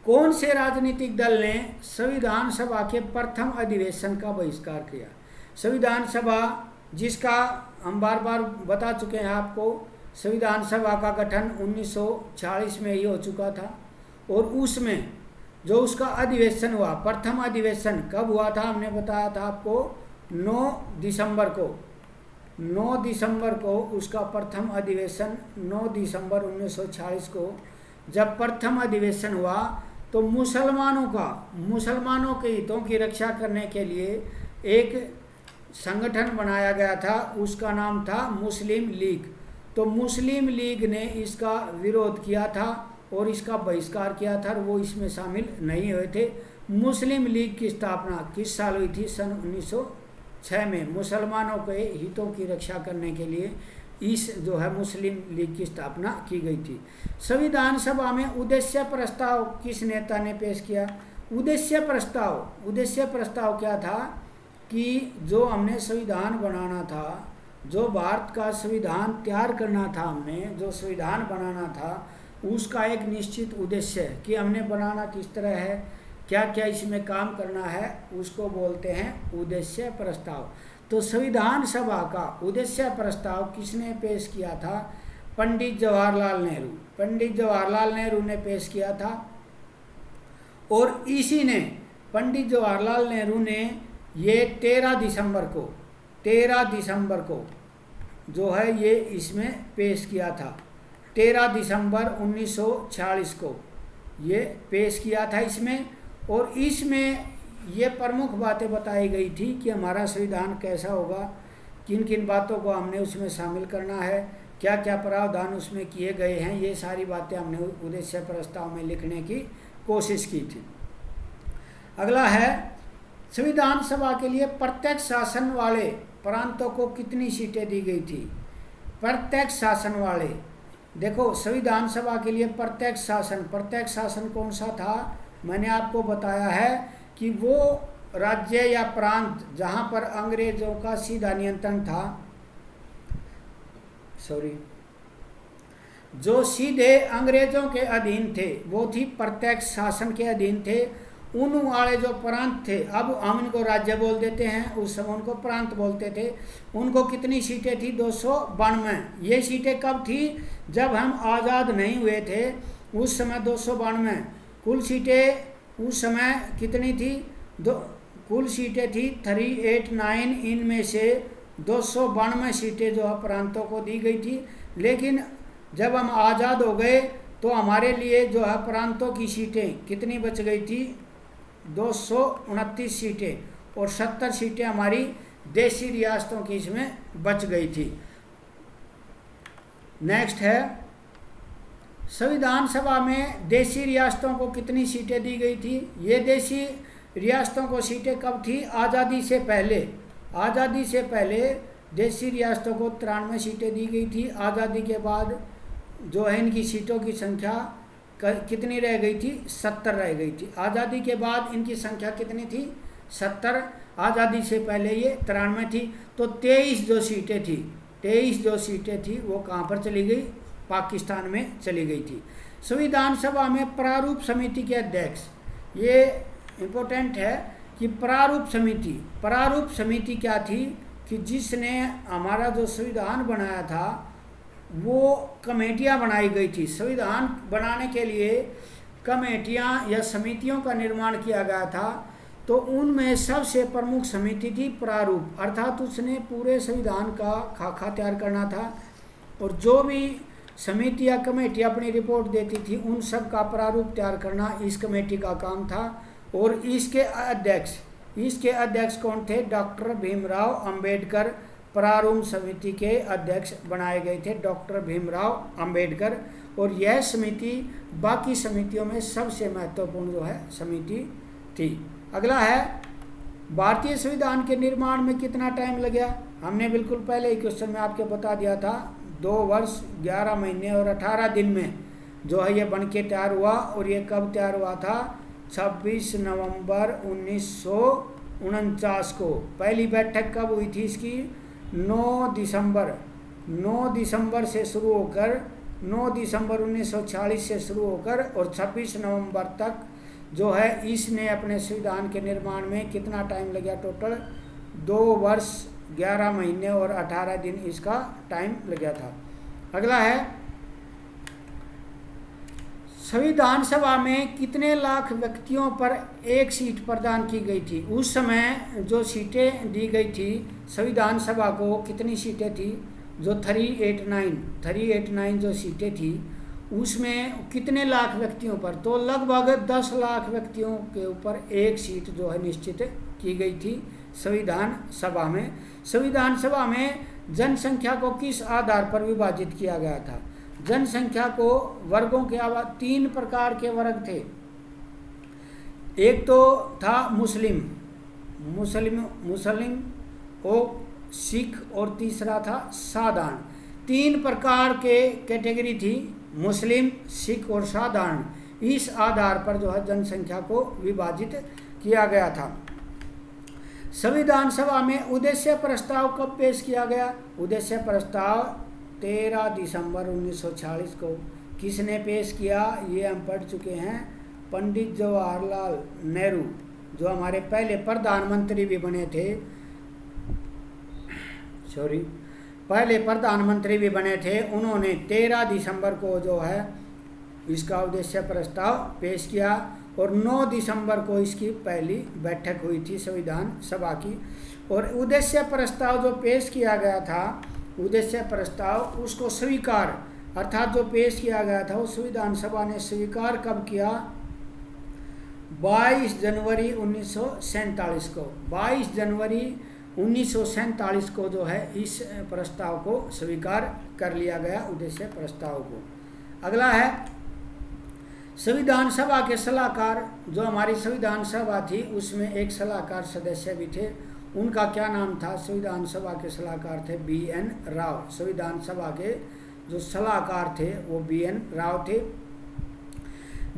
कौन से राजनीतिक दल ने संविधान सभा के प्रथम अधिवेशन का बहिष्कार किया? संविधान सभा जिसका हम बार बार बता चुके हैं आपको, संविधान सभा का गठन 1946 में ही हो चुका था और उसमें जो उसका अधिवेशन हुआ, प्रथम अधिवेशन कब हुआ था हमने बताया था आपको, 9 दिसंबर को उसका प्रथम अधिवेशन 9 दिसंबर 1946 को जब प्रथम अधिवेशन हुआ तो मुसलमानों के हितों की रक्षा करने के लिए एक संगठन बनाया गया था, उसका नाम था मुस्लिम लीग। तो मुस्लिम लीग ने इसका विरोध किया था और इसका बहिष्कार किया था और वो इसमें शामिल नहीं हुए थे। मुस्लिम लीग की स्थापना किस साल हुई थी? सन 1906 में मुसलमानों के हितों की रक्षा करने के लिए इस जो है मुस्लिम लीग की स्थापना की गई थी। संविधान सभा में उद्देश्य प्रस्ताव किस नेता ने पेश किया? उद्देश्य प्रस्ताव क्या था कि जो हमने संविधान बनाना था, जो भारत का संविधान तैयार करना था, हमने जो संविधान बनाना था उसका एक निश्चित उद्देश्य है कि हमने बनाना किस तरह है, क्या क्या इसमें काम करना है, उसको बोलते हैं उद्देश्य प्रस्ताव। तो संविधान सभा का उद्देश्य प्रस्ताव किसने पेश किया था? पंडित जवाहरलाल नेहरू ने पेश किया था। और इसी ने पंडित जवाहरलाल नेहरू ने ये 13 दिसंबर को जो है ये इसमें पेश किया था। 13 दिसंबर 1946 को ये पेश किया था इसमें। और इसमें ये प्रमुख बातें बताई गई थी कि हमारा संविधान कैसा होगा, किन किन बातों को हमने उसमें शामिल करना है, क्या क्या प्रावधान उसमें किए गए हैं, ये सारी बातें हमने उद्देश्य प्रस्ताव में लिखने की कोशिश की थी। अगला है, संविधान सभा के लिए प्रत्यक्ष शासन वाले प्रांतों को कितनी सीटें दी गई थी? प्रत्यक्ष शासन वाले, देखो संविधान सभा के लिए प्रत्यक्ष शासन कौन सा था? मैंने आपको बताया है कि वो राज्य या प्रांत जहाँ पर अंग्रेजों का सीधा नियंत्रण था, जो सीधे अंग्रेजों के अधीन थे वो थी प्रत्यक्ष शासन के अधीन थे। उन वाले जो प्रांत थे, अब हम इनको राज्य बोल देते हैं, उस समय उनको प्रांत बोलते थे, उनको कितनी सीटें थी? 292। ये सीटें कब थी? जब हम आज़ाद नहीं हुए थे उस समय 292। कुल सीटें उस समय कितनी थी? कुल सीटें थी 389। इनमें से 292 सीटें जो है प्रांतों को दी गई थी। लेकिन जब हम आज़ाद हो गए तो हमारे लिए जो है प्रांतों की सीटें कितनी बच गई थी? 229 सीटें और 70 सीटें हमारी देशी रियासतों की इसमें बच गई थी। नेक्स्ट है, संविधान सभा में देशी रियासतों को कितनी सीटें दी गई थी? ये देशी रियासतों को सीटें कब थी? आज़ादी से पहले देशी रियासतों को 93 सीटें दी गई थी। आज़ादी के बाद जो है इनकी सीटों की संख्या कितनी रह गई थी? 70 रह गई थी। आज़ादी के बाद इनकी संख्या कितनी थी? 70। आज़ादी से पहले ये 93 थी। तो 23 जो सीटें थी वो कहाँ पर चली गई? पाकिस्तान में चली गई थी। संविधान सभा में प्रारूप समिति के अध्यक्ष, ये इम्पोर्टेंट है कि प्रारूप समिति क्या थी कि जिसने हमारा जो संविधान बनाया था वो कमेटियां बनाई गई थी। संविधान बनाने के लिए कमेटियां या समितियों का निर्माण किया गया था। तो उनमें सबसे प्रमुख समिति थी प्रारूप, अर्थात उसने पूरे संविधान का खाका तैयार करना था और जो भी समिति या कमेटी अपनी रिपोर्ट देती थी उन सब का प्रारूप तैयार करना इस कमेटी का काम था। और इसके अध्यक्ष कौन थे? डॉक्टर भीमराव अंबेडकर प्रारूप समिति के अध्यक्ष बनाए गए थे, डॉक्टर भीमराव अंबेडकर। और यह समिति बाकी समितियों में सबसे महत्वपूर्ण जो है समिति थी। अगला है, भारतीय संविधान के निर्माण में कितना टाइम लगा? हमने बिल्कुल पहले ही क्वेश्चन में आपको बता दिया था, 2 वर्ष 11 महीने और 18 दिन में जो है ये बन के तैयार हुआ। और ये कब तैयार हुआ था? 26 नवंबर 1949 को। पहली बैठक कब हुई थी इसकी? 9 दिसंबर से शुरू होकर 9 दिसंबर 1946 से शुरू होकर और 26 नवंबर तक जो है इसने अपने संविधान के निर्माण में कितना टाइम लगा? टोटल 2 वर्ष 11 महीने और 18 दिन इसका टाइम लगा था। अगला है, संविधान सभा में कितने लाख व्यक्तियों पर एक सीट प्रदान की गई थी? उस समय जो सीटें दी गई थी संविधान सभा को, कितनी सीटें थी? जो 389 जो सीटें थी उसमें कितने लाख व्यक्तियों पर? तो लगभग 10 लाख व्यक्तियों के ऊपर एक सीट जो है निश्चित की गई थी संविधान सभा में। संविधान सभा में जनसंख्या को किस आधार पर विभाजित किया गया था? जनसंख्या को वर्गों के 3 प्रकार के वर्ग थे। एक तो था मुस्लिम और सिख, और तीसरा था साधारण। 3 प्रकार के कैटेगरी थी, मुस्लिम, सिख और साधारण। इस आधार पर जो है जनसंख्या को विभाजित किया गया था। संविधान सभा में उद्देश्य प्रस्ताव कब पेश किया गया? उद्देश्य प्रस्ताव 13 दिसंबर 1946 को। किसने पेश किया? ये हम पढ़ चुके हैं, पंडित जवाहरलाल नेहरू, जो हमारे पहले प्रधानमंत्री भी बने थे। पहले प्रधानमंत्री भी बने थे। उन्होंने 13 दिसंबर को जो है इसका उद्देश्य प्रस्ताव पेश किया और 9 दिसंबर को इसकी पहली बैठक हुई थी संविधान सभा की। और उद्देश्य प्रस्ताव जो पेश किया गया था, उद्देश्य प्रस्ताव उसको स्वीकार, अर्थात जो पेश किया गया था वो संविधान सभा ने स्वीकार कब किया? 22 जनवरी 1947 को। 22 जनवरी 1947 को जो है इस प्रस्ताव को स्वीकार कर लिया गया, उद्देश्य प्रस्ताव को। अगला है, संविधान सभा के सलाहकार, जो हमारी संविधान सभा थी उसमें एक सलाहकार सदस्य भी थे, उनका क्या नाम था? संविधान सभा के सलाहकार थे BN राव। संविधान सभा के जो सलाहकार थे वो BN राव थे।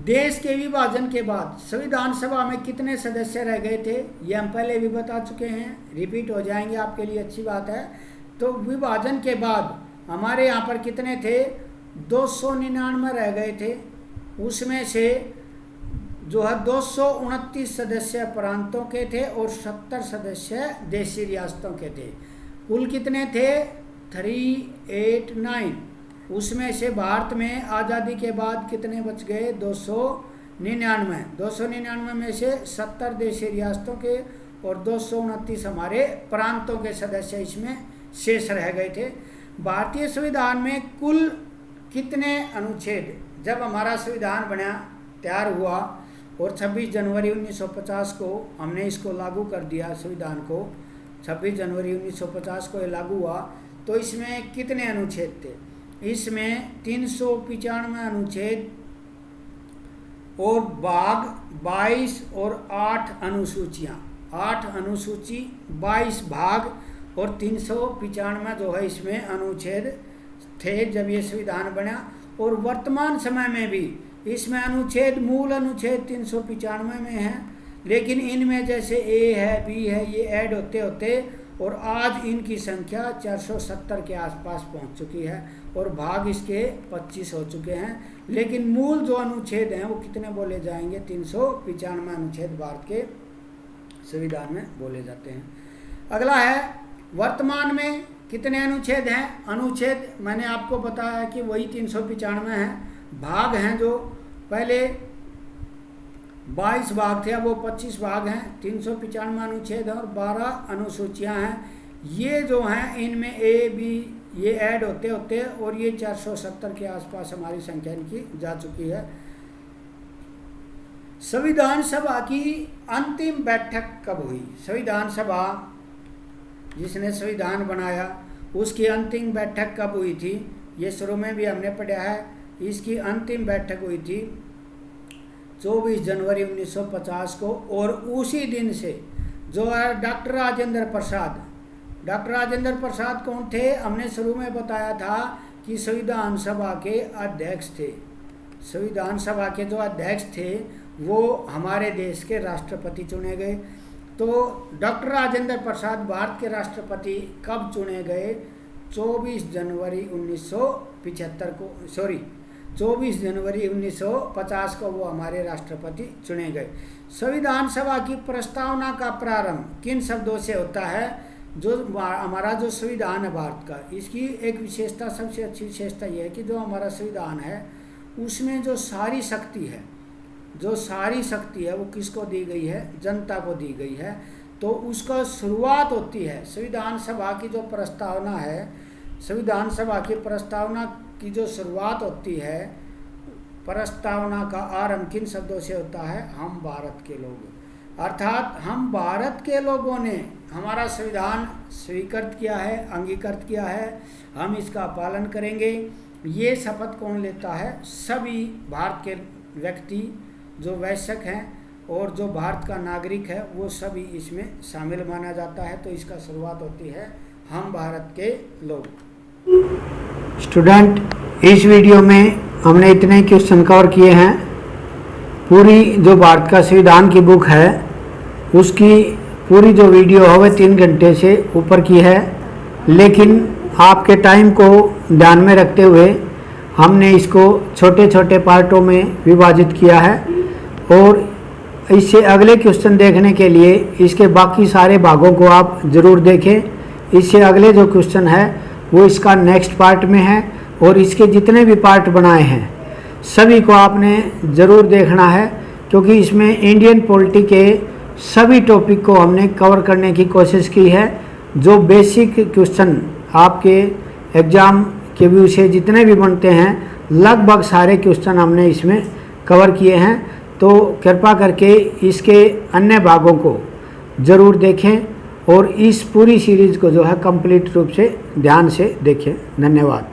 देश के विभाजन के बाद संविधान सभा में कितने सदस्य रह गए थे? ये हम पहले भी बता चुके हैं, रिपीट हो जाएंगे, आपके लिए अच्छी बात है। तो विभाजन के बाद हमारे यहाँ पर कितने थे? 299 रह गए थे। उसमें से जो है 229 सदस्य प्रांतों के थे और 70 सदस्य देशी रियासतों के थे। कुल कितने थे? 389। उसमें से भारत में आज़ादी के बाद कितने बच गए? 299। 299 में से 70 देशी रियासतों के और 229 हमारे प्रांतों के सदस्य इसमें शेष रह गए थे। भारतीय संविधान में कुल कितने अनुच्छेद, जब हमारा संविधान बना, तैयार हुआ और 26 जनवरी 1950 को हमने इसको लागू कर दिया, संविधान को 26 जनवरी 1950 को ये लागू हुआ, तो इसमें कितने अनुच्छेद थे? इसमें 395 अनुच्छेद और भाग 22 और 8 अनुसूचियाँ, 8 अनुसूची, 22 भाग और 395 जो है इसमें अनुच्छेद थे जब ये संविधान बना। और वर्तमान समय में भी इसमें अनुच्छेद, मूल अनुच्छेद 395 में है, लेकिन इनमें जैसे A है, B है, ये ऐड होते होते और आज इनकी संख्या 470 के आसपास पहुंच चुकी है और भाग इसके 25 हो चुके हैं। लेकिन मूल जो अनुच्छेद हैं वो कितने बोले जाएंगे? 395 अनुच्छेद भारत के संविधान में बोले जाते हैं। अगला है, वर्तमान में कितने अनुच्छेद हैं? अनुच्छेद मैंने आपको बताया कि वही 395 हैं। भाग हैं जो पहले 22 भाग थे, अब वो 25 भाग हैं। 395 अनुच्छेद हैं और 12 अनुसूचियां हैं। ये जो हैं इनमें A, B ये ऐड होते होते और ये 470 के आसपास हमारी संख्या इनकी जा चुकी है। संविधान सभा की अंतिम बैठक कब हुई? संविधान सभा जिसने संविधान बनाया उसकी अंतिम बैठक कब हुई थी? ये शुरू में भी हमने पढ़ा है। इसकी अंतिम बैठक हुई थी 24 जनवरी 1950 को और उसी दिन से जो है डॉक्टर राजेंद्र प्रसाद, डॉक्टर राजेंद्र प्रसाद कौन थे? हमने शुरू में बताया था कि संविधान सभा के अध्यक्ष थे। संविधान सभा के जो अध्यक्ष थे वो हमारे देश के राष्ट्रपति चुने गए। तो डॉक्टर राजेंद्र प्रसाद भारत के राष्ट्रपति कब चुने गए? 24 जनवरी 1975 को, 24 जनवरी 1950 को वो हमारे राष्ट्रपति चुने गए। संविधान सभा की प्रस्तावना का प्रारंभ किन शब्दों से होता है? जो हमारा जो संविधान है भारत का, इसकी एक विशेषता, सबसे अच्छी विशेषता यह है कि जो हमारा संविधान है उसमें जो सारी शक्ति है वो किसको दी गई है? जनता को दी गई है। तो उसका शुरुआत होती है संविधान सभा की जो प्रस्तावना है, संविधान सभा की प्रस्तावना की जो शुरुआत होती है, प्रस्तावना का आरंभ किन शब्दों से होता है? हम भारत के लोग। अर्थात हम भारत के लोगों ने हमारा संविधान स्वीकृत किया है, अंगीकृत किया है, हम इसका पालन करेंगे। ये शपथ कौन लेता है? सभी भारत के व्यक्ति जो वयस्क हैं और जो भारत का नागरिक है वो सभी इसमें शामिल माना जाता है। तो इसका शुरुआत होती है हम भारत के लोग। स्टूडेंट, इस वीडियो में हमने इतने क्वेश्चन कवर किए हैं। पूरी जो भारत का संविधान की बुक है उसकी पूरी जो वीडियो है वह 3 घंटे से ऊपर की है, लेकिन आपके टाइम को ध्यान में रखते हुए हमने इसको छोटे छोटे पार्टों में विभाजित किया है और इससे अगले क्वेश्चन देखने के लिए इसके बाकी सारे भागों को आप ज़रूर देखें। इससे अगले जो क्वेश्चन है वो इसका नेक्स्ट पार्ट में है और इसके जितने भी पार्ट बनाए हैं सभी को आपने ज़रूर देखना है, क्योंकि इसमें इंडियन पॉलिटी के सभी टॉपिक को हमने कवर करने की कोशिश की है। जो बेसिक क्वेश्चन आपके एग्ज़ाम के व्यू से जितने भी बनते हैं लगभग सारे क्वेश्चन हमने इसमें कवर किए हैं। तो कृपा करके इसके अन्य भागों को ज़रूर देखें और इस पूरी सीरीज़ को जो है कंप्लीट रूप से ध्यान से देखें। धन्यवाद।